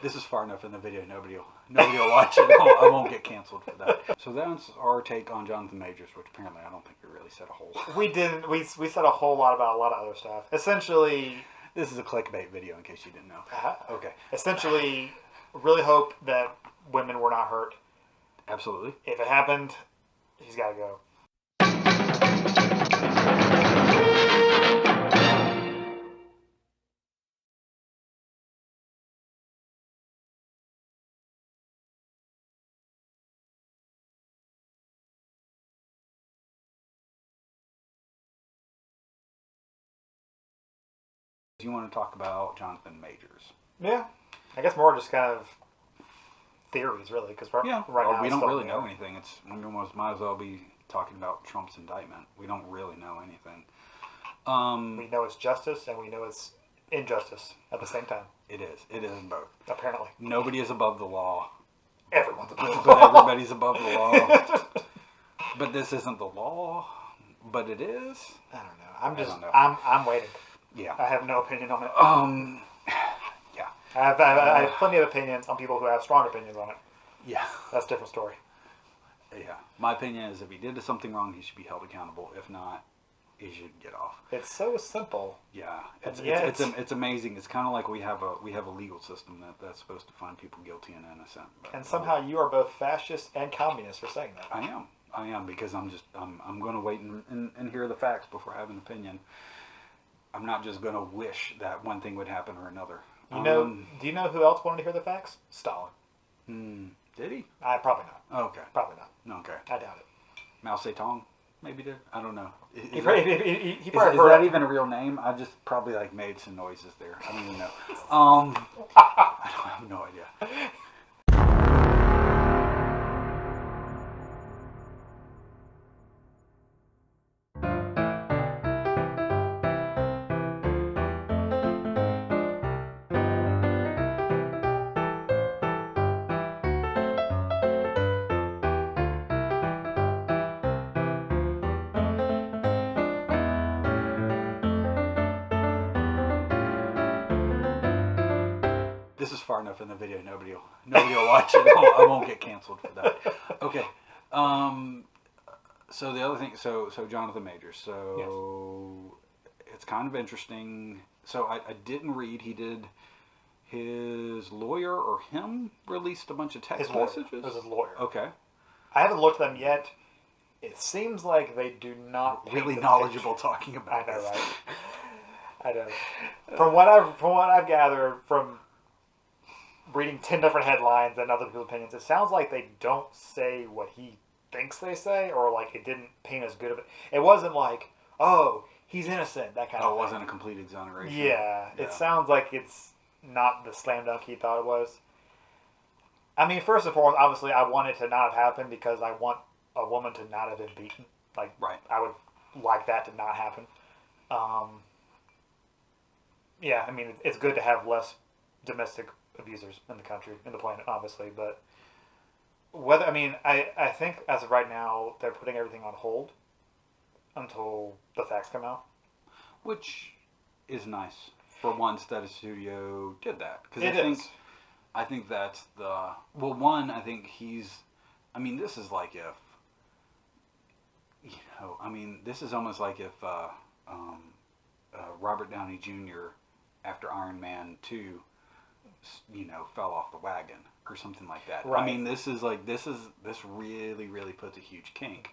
This is far enough in the video. Nobody will watch it. I won't get canceled for that. So that's our take on Jonathan Majors, which apparently I don't think we really said a whole lot. We didn't. We said a whole lot about a lot of other stuff. Essentially, this is a clickbait video, in case you didn't know. Okay. Essentially, really hope that women were not hurt. Absolutely. If it happened, he's got to go. You want to talk about Jonathan Majors? Yeah, I guess more just kind of theories, really, because right now we don't really know anything. We almost might as well be talking about Trump's indictment. We don't really know anything. We know it's justice, and we know it's injustice at the same time. It is. It is in both. Apparently, nobody is above the law. Everyone's above the law. But everybody's above the law. But this isn't the law. But it is. I don't know. I'm waiting. Yeah. I have no opinion on it. Yeah. I have plenty of opinions on people who have strong opinions on it. Yeah. That's a different story. Yeah. My opinion is if he did something wrong, he should be held accountable. If not, he should get off. It's so simple. Yeah. It's amazing. It's kind of like we have a legal system that's supposed to find people guilty and innocent. And somehow you are both fascist and communist for saying that. I am because I'm going to wait and hear the facts before I have an opinion. I'm not just going to wish that one thing would happen or another. Do you know who else wanted to hear the facts? Stalin. Did he? Probably not. Okay. Probably not. Okay. I doubt it. Mao Zedong maybe did. I don't know. He probably is that even a real name? I just probably made some noises there. I don't even know. I have no idea. This is far enough in the video. Nobody will watch it. I won't get canceled for that. Okay. So the other thing. So Jonathan Majors. So yes. It's kind of interesting. So I didn't read. He did. His lawyer or him released a bunch of text messages. It was his lawyer. Okay. I haven't looked at them yet. It seems like they do not really knowledgeable talking about. I know, right? I know. From what I've gathered from reading 10 different headlines and other people's opinions, it sounds like they don't say what he thinks they say, or like it didn't paint as good of it. It wasn't like, oh, he's innocent, that kind of thing. It wasn't a complete exoneration. Yeah, it sounds like it's not the slam dunk he thought it was. I mean, first and foremost, obviously, I want it to not have happened because I want a woman to not have been beaten. Like, right. I would like that to not happen. Yeah, I mean, it's good to have less domestic abusers in the country, in the planet, obviously, but I think as of right now, they're putting everything on hold until the facts come out. Which is nice for once that a studio did that. Because I think that's the... Well, one, I think this is like if... this is almost like if Robert Downey Jr. after Iron Man 2, fell off the wagon or something like that. Right. I mean, this really, really puts a huge kink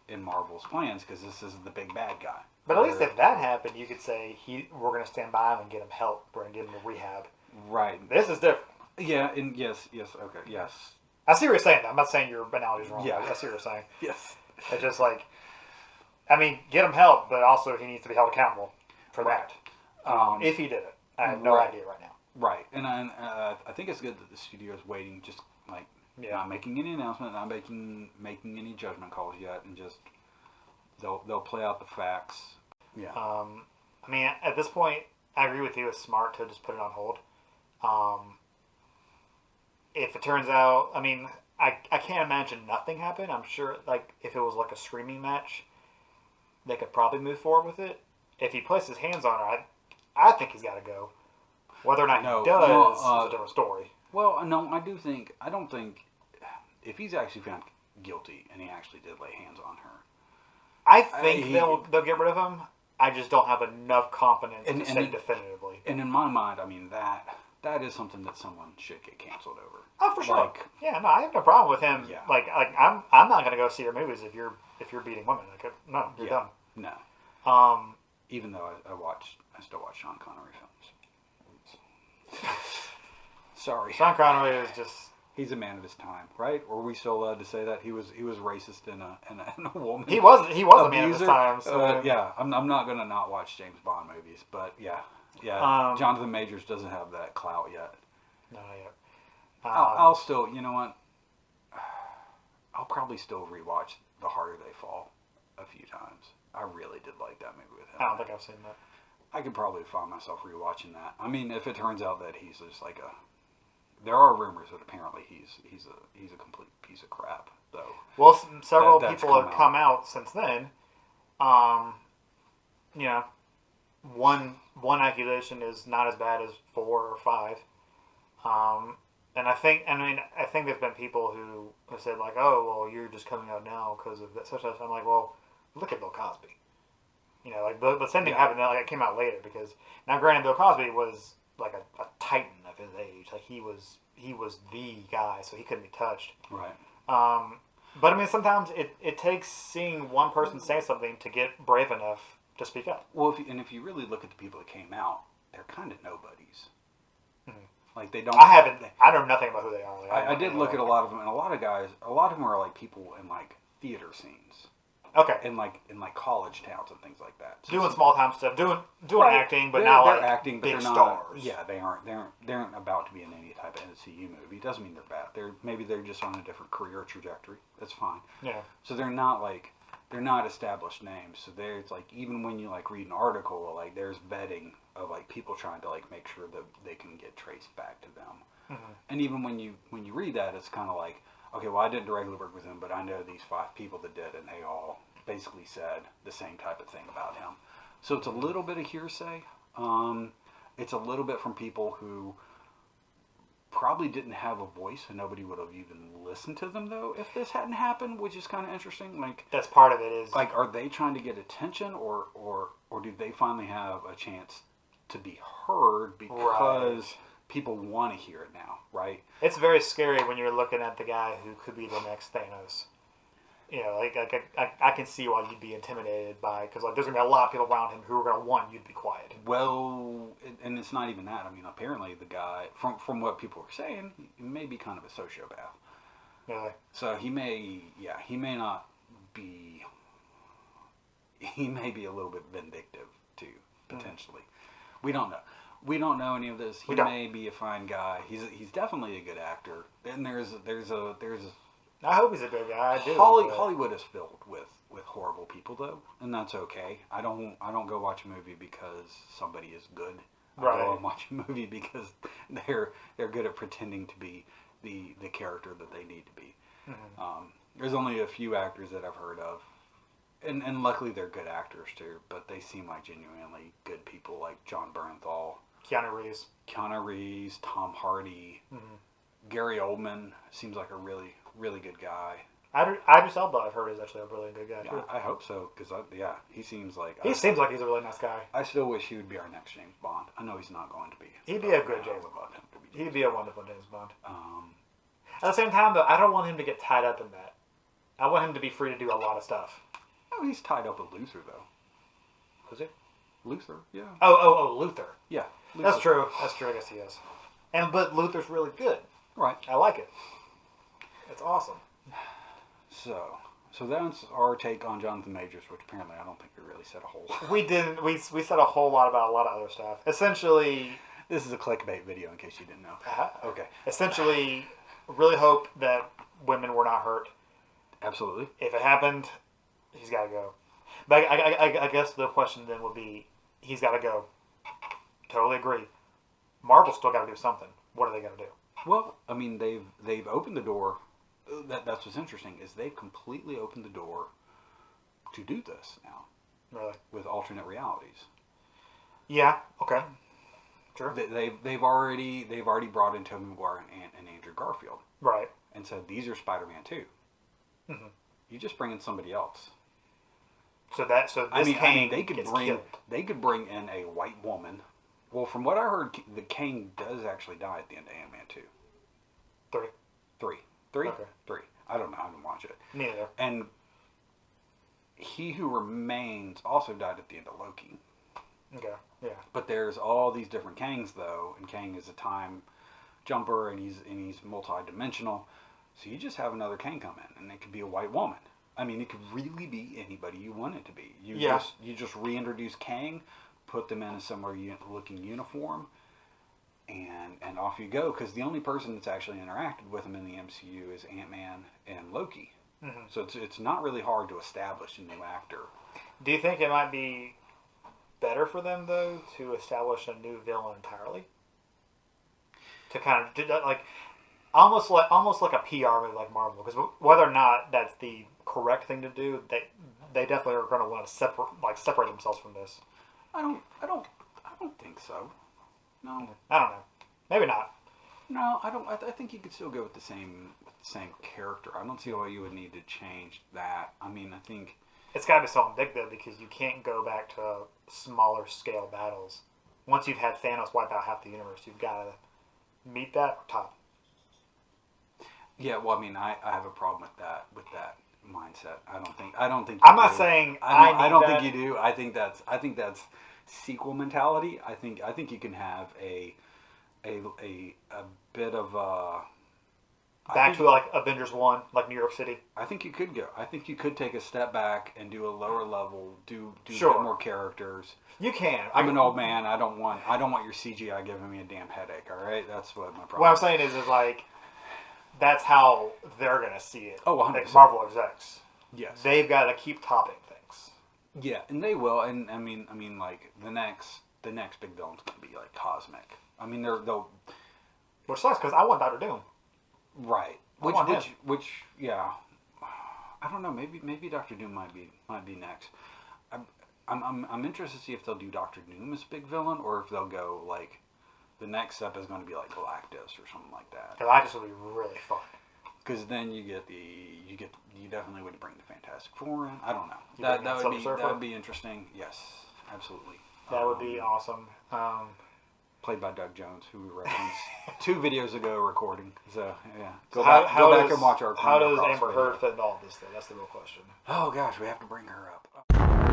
in Marvel's plans because this is the big bad guy. But at least if that happened, you could say we're going to stand by him and get him help. We're going to get him to rehab. Right. This is different. Yeah, and yes, okay, yes. I see what you're saying. I'm not saying your analogy's wrong. Yeah. I see what you're saying. Yes. It's just like, get him help, but also he needs to be held accountable for that. If he did it. I have no idea right now. Right, and I think it's good that the studio is waiting, just not making any announcement, not making any judgment calls yet, and just they'll play out the facts. Yeah. At this point, I agree with you. It's smart to just put it on hold. If it turns out, I can't imagine nothing happened. I'm sure, if it was like a screaming match, they could probably move forward with it. If he places his hands on her, I think he's got to go. Whether or not he does is a different story. Well, no, I don't think, if he's actually found guilty and he actually did lay hands on her. I think they'll get rid of him. I just don't have enough confidence to say definitively. And in my mind, I mean, that is something that someone should get canceled over. Oh, for sure. Yeah, no, I have no problem with him. Yeah. Like I'm not gonna go see your movies if you're beating women. Like, no, you're done. No. Even though I still watch Sean Connery films. Sorry. Sean Connery is just. He's a man of his time, right? Or are we still allowed to say that he was racist in a woman? He was a man of his time. So yeah, I'm not gonna not watch James Bond movies, but yeah, Jonathan Majors doesn't have that clout yet. No, not yet. I'll still, you know what? I'll probably still rewatch The Harder They Fall a few times. I really did like that movie with him. I don't think I've seen that. I could probably find myself rewatching that. I mean, if it turns out that he's just like there are rumors that apparently he's a complete piece of crap, though. Well, several people have come out since then. You know, one accusation is not as bad as 4 or 5. And I think there's been people who have said like, oh, well, you're just coming out now because of that such and such. I'm like, well, look at Bill Cosby. You know, like the same thing happened. Like it came out later because now, granted, Bill Cosby was like a titan of his age. Like he was the guy, so he couldn't be touched. Right. But I mean, sometimes it takes seeing one person say something to get brave enough to speak up. Well, if you really look at the people that came out, they're kind of nobodies. Mm-hmm. Like they don't. I know nothing about who they are. I did look at a lot of them, and a lot of them are like people in like theater scenes. Okay. In like college towns and things like that. So doing small time stuff, doing right. acting, but not like acting, but big they're not, stars. Yeah, they aren't about to be in any type of MCU movie. It doesn't mean they're bad. Maybe they're just on a different career trajectory. That's fine. Yeah. So they're not established names. So it's like even when you like read an article, like there's vetting of like people trying to like make sure that they can get traced back to them. Mm-hmm. And even when you read that, it's kind of like, okay, well, I didn't directly work with him, but I know these 5 people that did, and they all basically said the same type of thing about him. So it's a little bit of hearsay. It's a little bit from people who probably didn't have a voice, and nobody would have even listened to them, though, if this hadn't happened, which is kind of interesting. Like that's part of it is like, are they trying to get attention, or do they finally have a chance to be heard because people want to hear it now, right? It's very scary when you're looking at the guy who could be the next Thanos. You know, like I can see why you'd be intimidated by, because like there's gonna be a lot of people around him who are gonna want you to be quiet. Well, and it's not even that. I mean, apparently the guy, from what people were saying, he may be kind of a sociopath. Really? So he may not be. He may be a little bit vindictive too, potentially. We don't know. We don't know any of this. He may be a fine guy. He's definitely a good actor. And there's I hope he's a good guy. I do. Hollywood is filled with horrible people, though, and that's okay. I don't go watch a movie because somebody is good. I go and watch a movie because they're good at pretending to be the character that they need to be. Mm-hmm. There's only a few actors that I've heard of, and luckily they're good actors too. But they seem like genuinely good people, like John Bernthal, Keanu Reeves, Tom Hardy, Gary Oldman seems like a really good guy. Idris Elba, I've heard, is actually a really good guy too. I hope so, because he seems like he's a really nice guy. I still wish he would be our next James Bond. I know he's not going to be. He'd be a good James Bond. He'd be a wonderful James Bond. At the same time, though, I don't want him to get tied up in that. I want him to be free to do a lot of stuff. Oh, he's tied up with Luther, though. Is he? Luther, yeah. Oh, Luther. Yeah. Luther. That's true. I guess he is. But Luther's really good. Right. I like it. It's awesome. So that's our take on Jonathan Majors, which apparently I don't think we really said a whole lot. We didn't. We said a whole lot about a lot of other stuff. Essentially, this is a clickbait video in case you didn't know. Okay. Essentially, really hope that women were not hurt. Absolutely. If it happened, he's got to go. But I guess the question then would be, he's got to go. Totally agree. Marvel's still got to do something. What are they going to do? Well, I mean, they've opened the door. That's what's interesting, is they've completely opened the door to do this now. Really? With alternate realities. Yeah. Okay. Sure. They've already brought in Tobey Maguire and Andrew Garfield. Right. And said these are Spider-Man too. Mm-hmm. You just bring in somebody else. So this Kang they could gets bring killed. they could bring in a white woman. Well, from what I heard, the Kang does actually die at the end of Ant-Man 2. Three. Okay. 3. I don't know. I didn't watch it. Neither. And He Who Remains also died at the end of Loki. Okay. Yeah. But there's all these different Kangs though, and Kang is a time jumper, and he's multi-dimensional. So you just have another Kang come in, and it could be a white woman. I mean, it could really be anybody you want it to be. You just reintroduce Kang, put them in a similar looking uniform, and off you go. Because the only person that's actually interacted with him in the MCU is Ant-Man and Loki. Mm-hmm. So it's not really hard to establish a new actor. Do you think it might be better for them though to establish a new villain entirely? To kind of do that, like almost like a PR move like Marvel, because whether or not that's the correct thing to do, they definitely are going to want to separate themselves from this. I don't think so. No. I don't know. Maybe not. No, I don't. I think you could still go with the same character. I don't see why you would need to change that. I mean, I think it's got to be something big though, because you can't go back to smaller scale battles. Once you've had Thanos wipe out half the universe, you've got to meet that or top. Yeah, well, I mean, I have a problem with that mindset. I don't think. I'm not saying I don't think you do. I think that's sequel mentality. I think you can have a bit of a back to like Avengers 1, like New York City. I think you could go. I think you could take a step back and do a lower level, do sure. a bit more characters. You can. I'm an old man. I don't want your CGI giving me a damn headache. All right, that's what my problem. What I'm saying is like that's how they're gonna see it. Oh, 100%. Like Marvel execs. Yes. They've got to keep topping things. Yeah, and they will. And I mean, like the next big villain's gonna be like cosmic. I mean, they'll. Which sucks because I want Doctor Doom. Right. Which yeah. I don't know. Maybe Doctor Doom might be next. I'm interested to see if they'll do Doctor Doom as big villain, or if they'll go like the next step is going to be like Galactus or something like that. Galactus would be really fun. Because then you definitely would bring the Fantastic Four in. I don't know. That would be interesting. Yes, absolutely. That would be awesome. Played by Doug Jones, who we referenced 2 videos ago recording. So yeah, go back and watch our. How does Amber Heard fit into all of this though? That's the real question. Oh gosh, we have to bring her up.